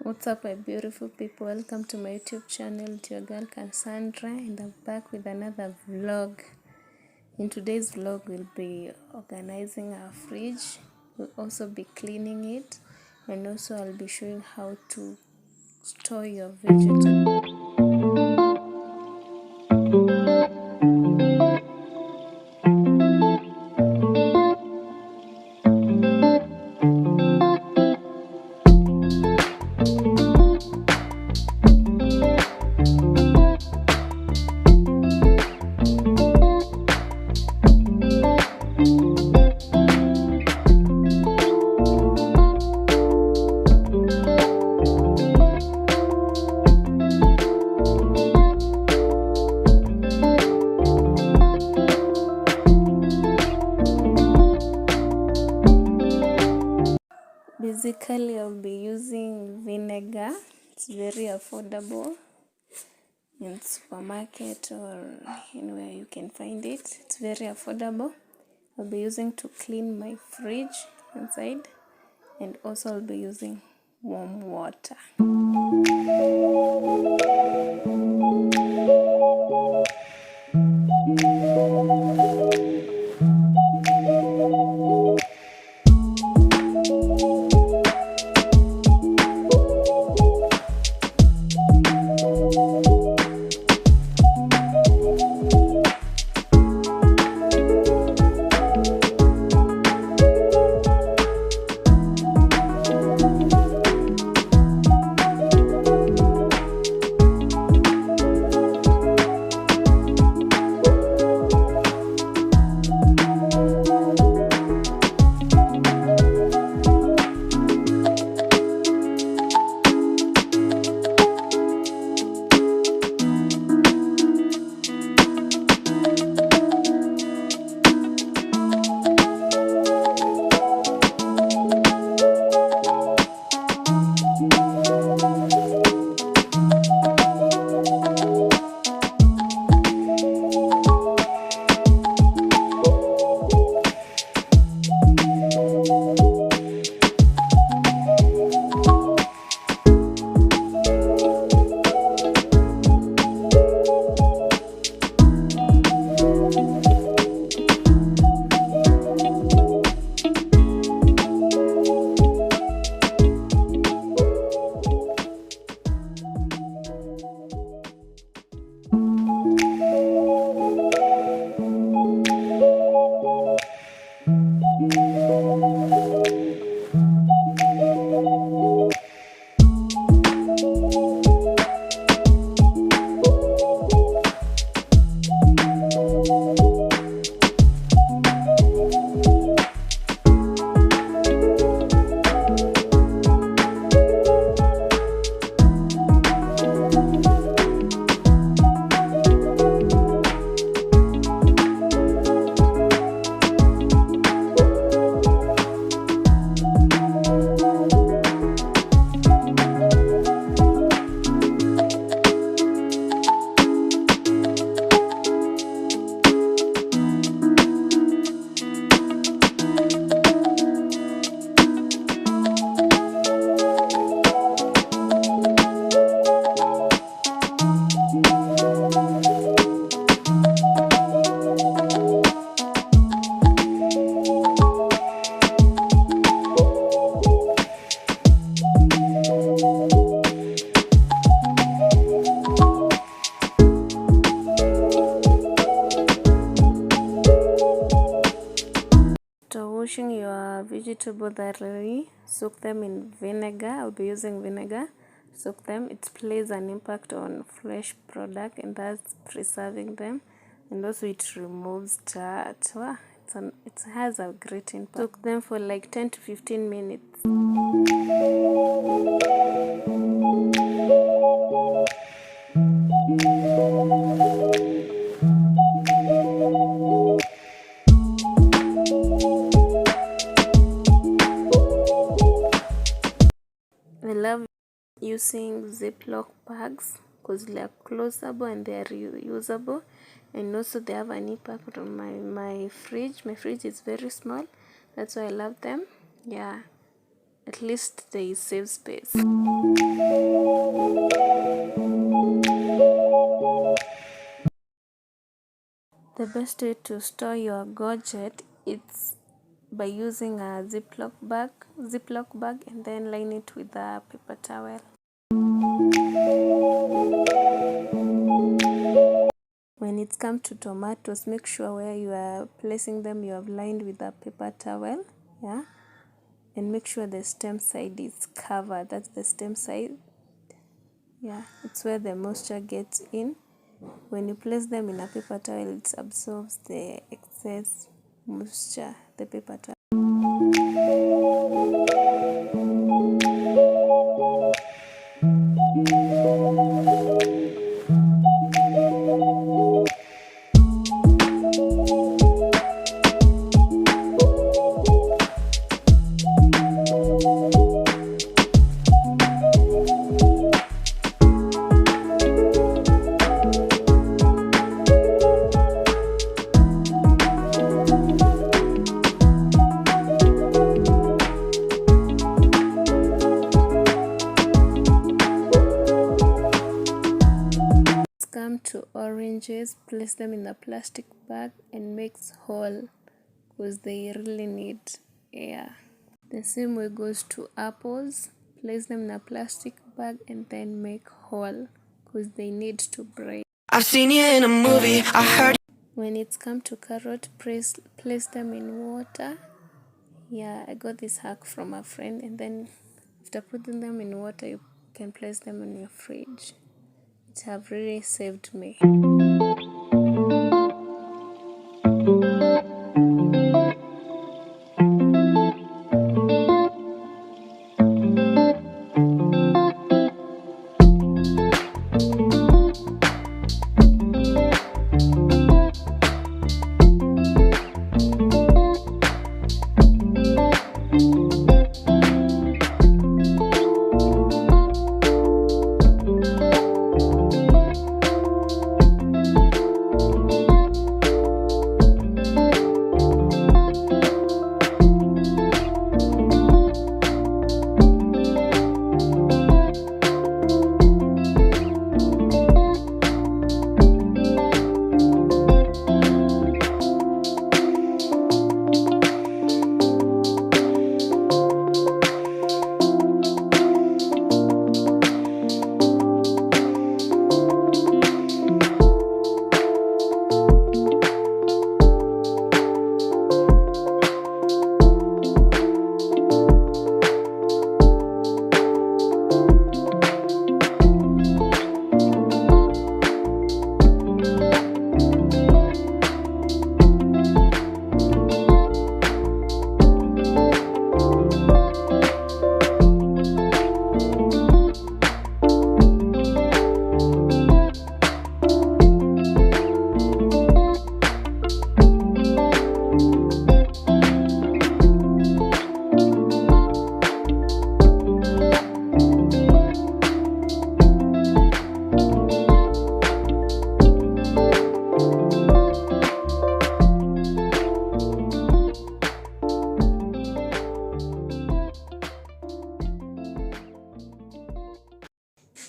What's up, my beautiful people? Welcome to my YouTube channel. It's your girl Cassandra, and I'm back with another vlog. In today's vlog, we'll be organizing our fridge. We'll also be cleaning it, and also I'll be showing how to store your vegetables. Basically, I'll be using vinegar. It's very affordable in supermarket or anywhere you can find it. It's very affordable. I'll be using to clean my fridge inside, and also I'll be using warm water. After washing your vegetable thoroughly, soak them in vinegar. I'll be using vinegar. Soak them. It plays an impact on fresh product, and that's preserving them, and also it removes dirt. Wow, it has a great impact. Soak them for like 10 to 15 minutes. I love using Ziploc bags because they are closable and they are reusable, and also they have an impact on my fridge. My fridge is very small, that's why I love them. Yeah, At least they save space. The best way to store your gadget is by using a Ziploc bag and then line it with a paper towel. When it comes to tomatoes, make sure where you are placing them you have lined with a paper towel, yeah, and make sure the stem side is covered. That's the stem side, yeah, it's where the moisture gets in. When you place them in a paper towel, it absorbs the excess moisture, the paper towel. Come to oranges, place them in a plastic bag and mix whole because they really need air. The same way goes to apples. Place them in a plastic bag and then make whole because they need to break. I've seen you in a movie, I heard. When it's come to carrot, place them in water. Yeah, I got this hack from a friend, and then after putting them in water, you can place them in your fridge. It have really saved me.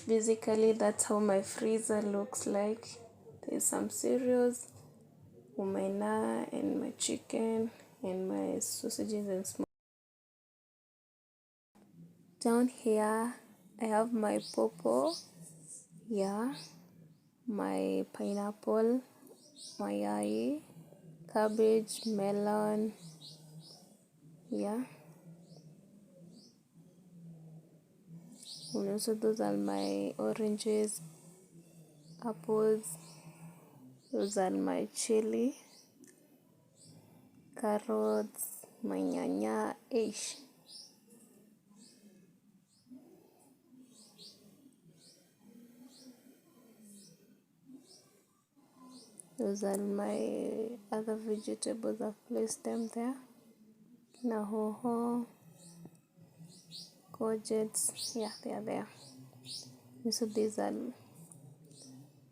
Basically, that's how my freezer looks like. There's some cereals, omena, and my chicken, and my sausages and small. Down here, I have my pawpaw, yeah, my pineapple, my cabbage, melon, yeah. And also those are my oranges, apples, those are my chili, carrots, my nyanya, ish. Those are my other vegetables, I've placed them there. Nahoho, courgettes, yeah, they are there. So these are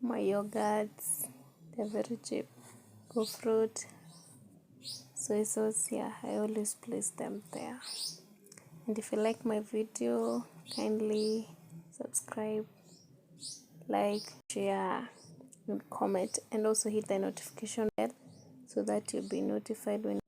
my yogurts, they're very cheap. Go fruit, soy sauce, yeah, I always place them there. And if you like my video, kindly subscribe, like, share, and comment, and also hit the notification bell so that you'll be notified when